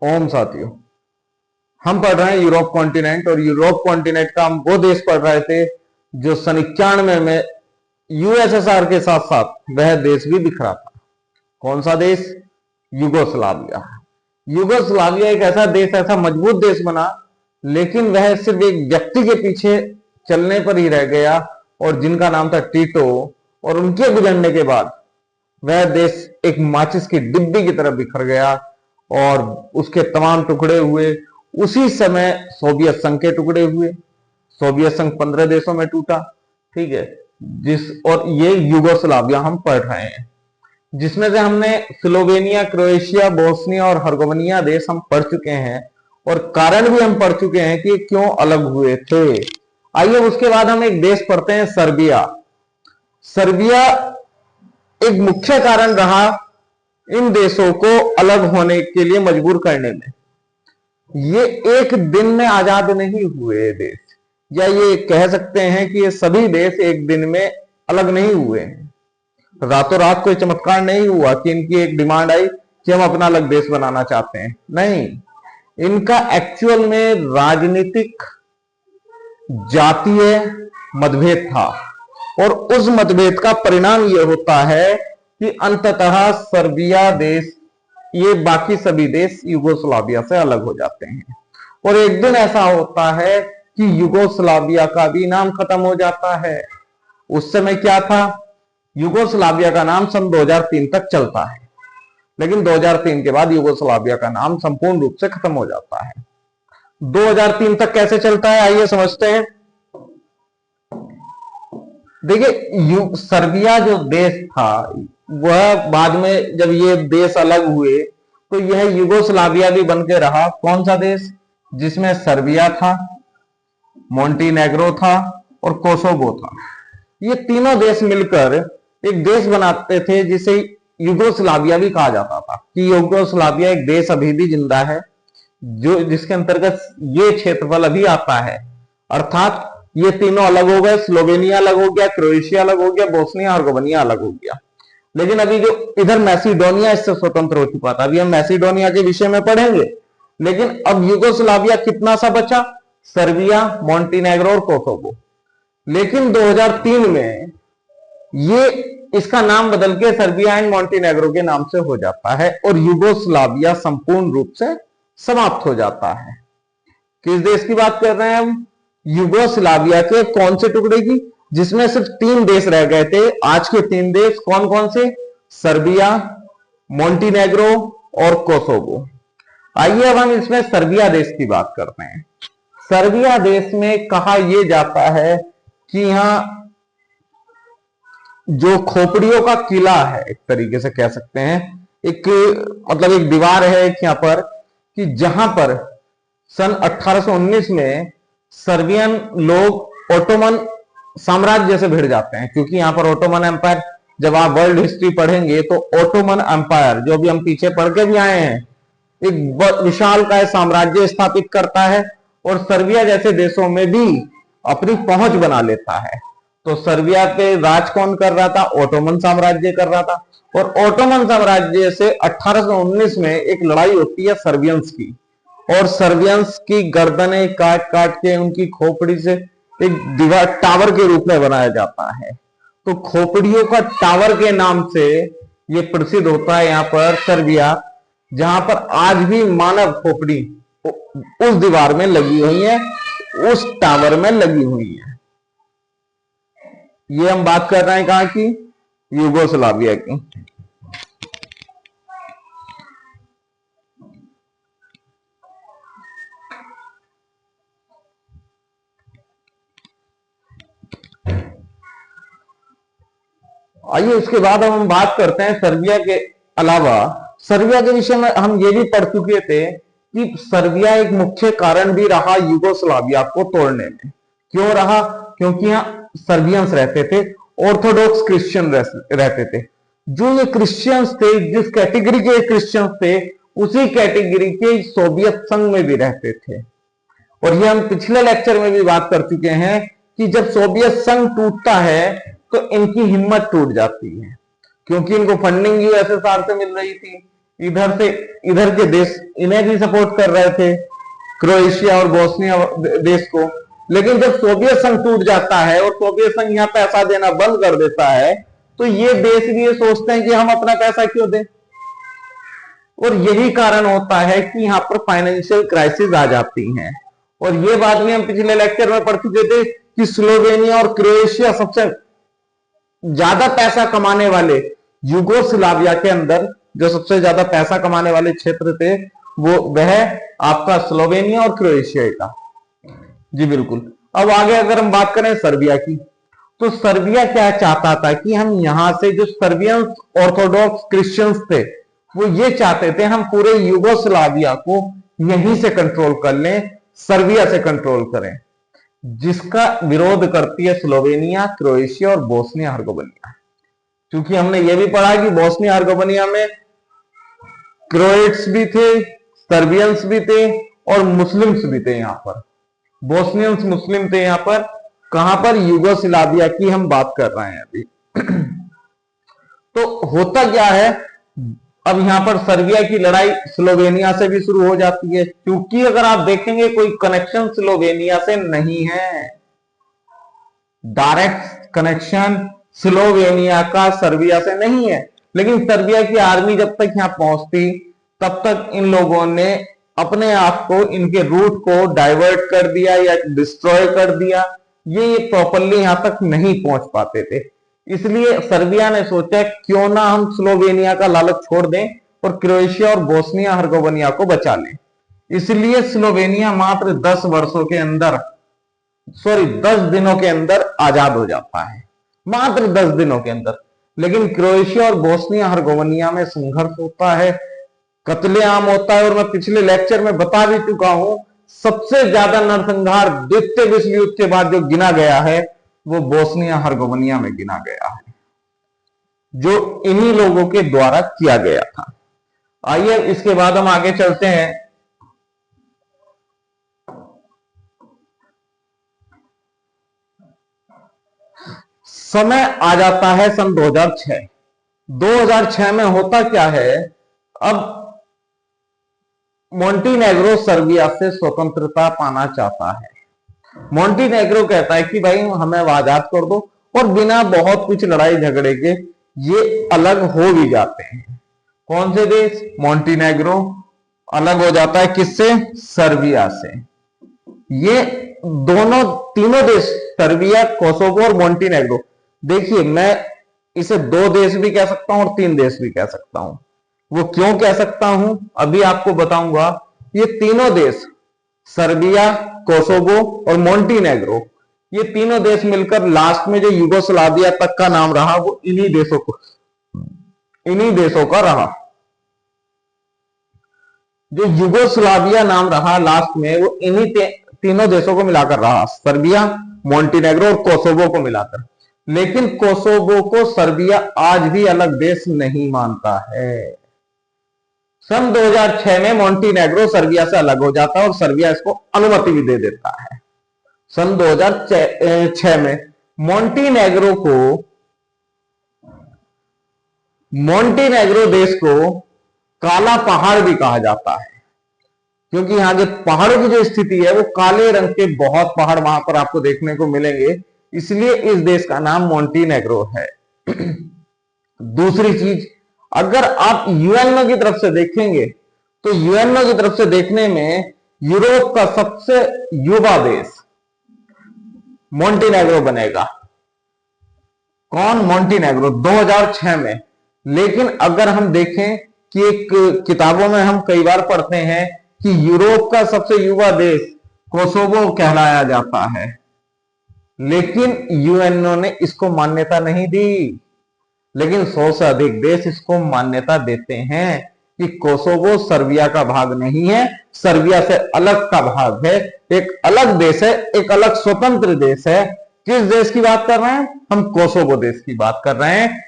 ओम साथियों, हम पढ़ रहे हैं यूरोप कॉन्टिनेंट, और यूरोप कॉन्टिनेंट का हम वो देश पढ़ रहे थे जो सन 91 में यूएसएसआर के साथ साथ वह देश भी बिखरा था। कौन सा देश? युगोस्लाविया। युगोस्लाविया एक ऐसा देश, ऐसा मजबूत देश बना, लेकिन वह सिर्फ एक व्यक्ति के पीछे चलने पर ही रह गया, और जिनका नाम था टीटो। और उनके गुजरने के बाद वह देश एक माचिस की डिब्बी की तरह बिखर गया और उसके तमाम टुकड़े हुए। उसी समय सोवियत संघ के टुकड़े हुए। सोवियत संघ 15 देशों में टूटा, ठीक है। और ये युगोस्लाविया हम पढ़ रहे हैं, जिसमें से हमने स्लोवेनिया, क्रोएशिया, बोस्निया और हर्गोविनिया देश हम पढ़ चुके हैं, और कारण भी हम पढ़ चुके हैं कि क्यों अलग हुए थे। आइए उसके बाद हम एक देश पढ़ते हैं, सर्बिया। सर्बिया एक मुख्य कारण रहा इन देशों को अलग होने के लिए मजबूर करने में। ये एक दिन में आजाद नहीं हुए देश, या ये कह सकते हैं कि ये सभी देश एक दिन में अलग नहीं हुए हैं। रातों रात कोई चमत्कार नहीं हुआ कि इनकी एक डिमांड आई कि हम अपना अलग देश बनाना चाहते हैं। नहीं, इनका एक्चुअल में राजनीतिक जातीय मतभेद था, और उस मतभेद का परिणाम यह होता है कि अंततः सर्बिया देश, ये बाकी सभी देश युगोस्लाविया से अलग हो जाते हैं। और एक दिन ऐसा होता है कि युगोस्लाविया का भी नाम खत्म हो जाता है। उस समय क्या था? युगोस्लाविया का नाम सन 2003 तक चलता है, लेकिन 2003 के बाद युगोस्लाविया का नाम संपूर्ण रूप से खत्म हो जाता है। 2003 तक कैसे चलता है, आइए समझते हैं। देखिए, सर्बिया जो देश था वह बाद में जब ये देश अलग हुए तो यह युगोस्लाविया भी बन के रहा। कौन सा देश? जिसमें सर्बिया था, मोंटीनेग्रो था और कोसोवो था। ये तीनों देश मिलकर एक देश बनाते थे जिसे युगोस्लाविया भी कहा जाता था। कि युगोस्लाविया एक देश अभी भी जिंदा है, जो जिसके अंतर्गत ये क्षेत्रफल अभी आता है। अर्थात ये तीनों अलग हो गए, स्लोवेनिया अलग हो गया, क्रोएशिया अलग हो गया, बोस्निया हर्गोविनिया अलग हो गया। लेकिन अभी जो इधर मैसिडोनिया इससे स्वतंत्र हो चुका था। अभी हम मैसिडोनिया के विषय में पढ़ेंगे, लेकिन अब युगोस्लाविया कितना सा बचा? सर्बिया, मोंटीनेग्रो और कोसोवो। लेकिन 2003 में ये इसका नाम बदल के सर्बिया एंड मोंटीनेग्रो के नाम से हो जाता है, और युगोस्लाविया संपूर्ण रूप से समाप्त हो जाता है। किस देश की बात कर रहे हैं हम? युगोस्लाविया के कौन से टुकड़े की? जिसमें सिर्फ 3 देश रह गए थे। आज के 3 देश कौन कौन से? सर्बिया, मोंटीनेग्रो और कोसोवो। आइए अब हम इसमें सर्बिया देश की बात करते हैं। सर्बिया देश में कहा यह जाता है कि यहां जो खोपड़ियों का किला है, एक तरीके से कह सकते हैं, एक मतलब एक दीवार है एक यहां पर, कि जहां पर सन 1819 में सर्बियन लोग ओटोमन साम्राज्य से भिड़ जाते हैं। क्योंकि यहां पर ओटोमन एम्पायर, जब आप वर्ल्ड हिस्ट्री पढ़ेंगे तो ओटोमन एम्पायर, जो भी हम पीछे पढ़ के भी आए हैं, एक विशाल का साम्राज्य स्थापित करता है, और सर्बिया जैसे देशों में भी अपनी पहुंच बना लेता है। तो सर्बिया पे राज कौन कर रहा था? ओटोमन साम्राज्य कर रहा था। और ओटोमन साम्राज्य से 1819 में एक लड़ाई होती है सर्बियंस की, और सर्बियंस की गर्दनें काट काट के उनकी खोपड़ी से एक दीवार, टावर के रूप में बनाया जाता है। तो खोपड़ियों का टावर के नाम से ये प्रसिद्ध होता है यहाँ पर सर्बिया, जहां पर आज भी मानव खोपड़ी उस दीवार में लगी हुई है, उस टावर में लगी हुई है। ये हम बात कर रहे हैं कहां की? युगोस्लाविया की। आइए उसके बाद हम बात करते हैं सर्बिया के अलावा। सर्बिया के विषय में हम ये भी पढ़ चुके थे कि सर्बिया एक मुख्य कारण भी रहा युगोस्लाविया को तोड़ने में। क्यों रहा? क्योंकि यहाँ सर्बियंस रहते थे, ऑर्थोडॉक्स क्रिश्चियन रहते थे। जो ये क्रिश्चियंस थे, जिस कैटेगरी के क्रिश्चियंस थे, उसी कैटेगरी के सोवियत संघ में भी रहते थे। और ये हम पिछले लेक्चर में भी बात कर चुके हैं कि जब सोवियत संघ टूटता है तो इनकी हिम्मत टूट जाती है, क्योंकि इनको फंडिंग यूएसएसआर से मिल रही थी, इधर से इधर के देश इन्हें भी सपोर्ट कर रहे थे, क्रोएशिया और बोस्निया देश को। लेकिन जब सोवियत संघ टूट जाता है और सोवियत संघ यहाँ पैसा देना बंद कर देता है, तो ये देश भी ये सोचते हैं कि हम अपना पैसा क्यों दें। और यही कारण होता है कि यहाँ पर फाइनेंशियल क्राइसिस आ जाती हैं। और ये बात भी हम पिछले लेक्चर में पढ़ चुके थे कि स्लोवेनिया और क्रोएशिया सबसे ज्यादा पैसा कमाने वाले, यूगोस्लाविया के अंदर जो सबसे ज्यादा पैसा कमाने वाले क्षेत्र थे वह आपका स्लोवेनिया और क्रोएशिया का। जी बिल्कुल। अब आगे अगर हम बात करें सर्बिया की, तो सर्बिया क्या चाहता था कि हम यहां से जो सर्बियन ऑर्थोडॉक्स क्रिश्चियंस थे वो ये चाहते थे हम पूरे यूगोस्लाविया को यहीं से कंट्रोल कर लें, सर्बिया से कंट्रोल करें, जिसका विरोध करती है स्लोवेनिया, क्रोएशिया और बोस्निया हर्जेगोविना। क्योंकि हमने ये भी पढ़ा कि बोस्निया हर्जेगोविना में क्रोएट्स भी थे, सर्बियंस भी थे और मुस्लिम्स भी थे। यहां पर बोस्नियंस मुस्लिम थे। यहां पर कहां पर, यूगोस्लाविया की हम बात कर रहे हैं अभी। तो होता क्या है, अब यहां पर सर्बिया की लड़ाई स्लोवेनिया से भी शुरू हो जाती है, क्योंकि अगर आप देखेंगे कोई कनेक्शन स्लोवेनिया से नहीं है, डायरेक्ट कनेक्शन स्लोवेनिया का सर्बिया से नहीं है। लेकिन सर्बिया की आर्मी जब तक यहां पहुंचती तब तक इन लोगों ने अपने आप को, इनके रूट को डाइवर्ट कर दिया या डिस्ट्रॉय कर दिया। ये प्रॉपरली यहां तक नहीं पहुंच पाते थे। इसलिए सर्बिया ने सोचा क्यों ना हम स्लोवेनिया का लालच छोड़ दें और क्रोएशिया और बोस्निया हर्जेगोविना को बचा लें। इसलिए स्लोवेनिया मात्र 10 वर्षों के अंदर, 10 दिनों के अंदर आजाद हो जाता है, मात्र 10 दिनों के अंदर। लेकिन क्रोएशिया और बोस्निया हर्जेगोविना में संघर्ष होता है, कत्लेआम होता है। और मैं पिछले लेक्चर में बता भी चुका हूं, सबसे ज्यादा नरसंहार द्वितीय विश्व युद्ध के बाद जो गिना गया है वो बोस्निया हर्जेगोविना में गिना गया है, जो इन्हीं लोगों के द्वारा किया गया था। आइए इसके बाद हम आगे चलते हैं। समय आ जाता है सन 2006। 2006 में होता क्या है, अब मोंटीनेग्रो सर्बिया से स्वतंत्रता पाना चाहता है। मोंटीनेग्रो कहता है कि भाई हमें आजाद कर दो, और बिना बहुत कुछ लड़ाई झगड़े के ये अलग हो भी जाते हैं। कौन से देश, मोंटीनेग्रो अलग हो जाता है किससे, सर्बिया से। ये दोनों तीनों देश, सर्बिया, कोसोवो और मोंटीनेग्रो, देखिए मैं इसे 2 देश भी कह सकता हूं और 3 देश भी कह सकता हूं। वो क्यों कह सकता हूं अभी आपको बताऊंगा। ये तीनों देश, सर्बिया, कोसोवो और मोंटीनेग्रो, ये तीनों देश मिलकर लास्ट में जो यूगोस्लाविया तक का नाम रहा वो इन्हीं देशों का रहा। जो यूगोस्लाविया नाम रहा लास्ट में वो इन्हीं तीनों देशों को मिलाकर रहा, सर्बिया, मोंटीनेग्रो और कोसोवो को मिलाकर। लेकिन कोसोवो को सर्बिया आज भी अलग देश नहीं मानता है। सन 2006 में मोंटीनेग्रो सर्बिया से अलग हो जाता है और सर्बिया इसको अनुमति भी दे देता है। सन 2006 में मोंटीनेग्रो देश को काला पहाड़ भी कहा जाता है, क्योंकि यहां जो पहाड़ों की जो स्थिति है वो काले रंग के बहुत पहाड़ वहां पर आपको देखने को मिलेंगे, इसलिए इस देश का नाम मोंटीनेग्रो है। दूसरी चीज, अगर आप यूएनओ की तरफ से देखेंगे तो यूएनओ की तरफ से देखने में यूरोप का सबसे युवा देश मोंटीनेग्रो बनेगा। कौन, मोंटीनेग्रो 2006 में। लेकिन अगर हम देखें कि एक किताबों में हम कई बार पढ़ते हैं कि यूरोप का सबसे युवा देश कोसोवो कहलाया जाता है, लेकिन यूएनओ ने इसको मान्यता नहीं दी। लेकिन 100 से अधिक देश इसको मान्यता देते हैं कि कोसोवो सर्बिया का भाग नहीं है, सर्बिया से अलग का भाग है, एक अलग देश है, एक अलग स्वतंत्र देश है। किस देश की बात कर रहे हैं हम, कोसोवो देश की बात कर रहे हैं।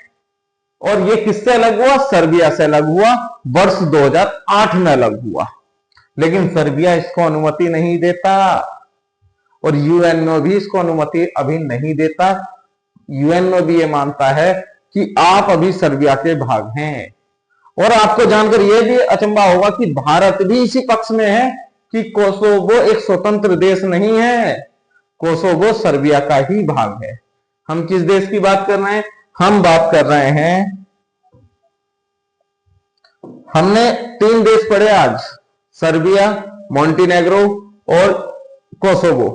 और ये किससे अलग हुआ, सर्बिया से अलग हुआ, वर्ष 2008 में अलग हुआ। लेकिन सर्बिया इसको अनुमति नहीं देता और यूएनओ भी इसको अनुमति अभी नहीं देता। यूएनओ भी ये मानता है कि आप अभी सर्बिया के भाग हैं। और आपको जानकर यह भी अचंभा होगा कि भारत भी इसी पक्ष में है कि कोसोवो एक स्वतंत्र देश नहीं है, कोसोवो सर्बिया का ही भाग है। हम किस देश की बात कर रहे हैं? हम बात कर रहे हैं, हमने 3 देश पढ़े आज, सर्बिया, मोंटेनेग्रो और कोसोवो।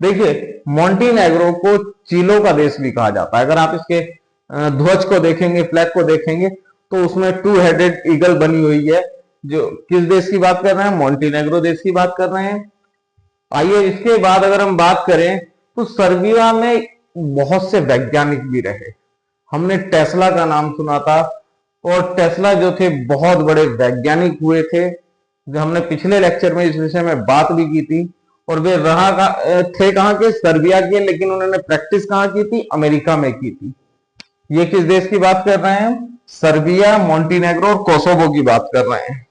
देखिए, मोंटेनेग्रो को चीलो का देश भी कहा जाता है। अगर आप इसके ध्वज को देखेंगे, फ्लैग को देखेंगे, तो उसमें 2 हेडेड ईगल बनी हुई है। जो किस देश की बात कर रहे हैं? मोंटेनेग्रो देश की बात कर रहे हैं। आइए इसके बाद अगर हम बात करें तो सर्बिया में बहुत से वैज्ञानिक भी रहे। हमने टेस्ला का नाम सुना था, और टेस्ला जो थे बहुत बड़े वैज्ञानिक हुए थे, जो हमने पिछले लेक्चर में इस विषय में बात भी की थी। और वे थे कहां के? सर्बिया के, लेकिन उन्होंने प्रैक्टिस कहां की थी? अमेरिका में की थी। ये किस देश की बात कर रहे हैं? सर्बिया, मोंटेनेग्रो और कोसोवो की बात कर रहे हैं।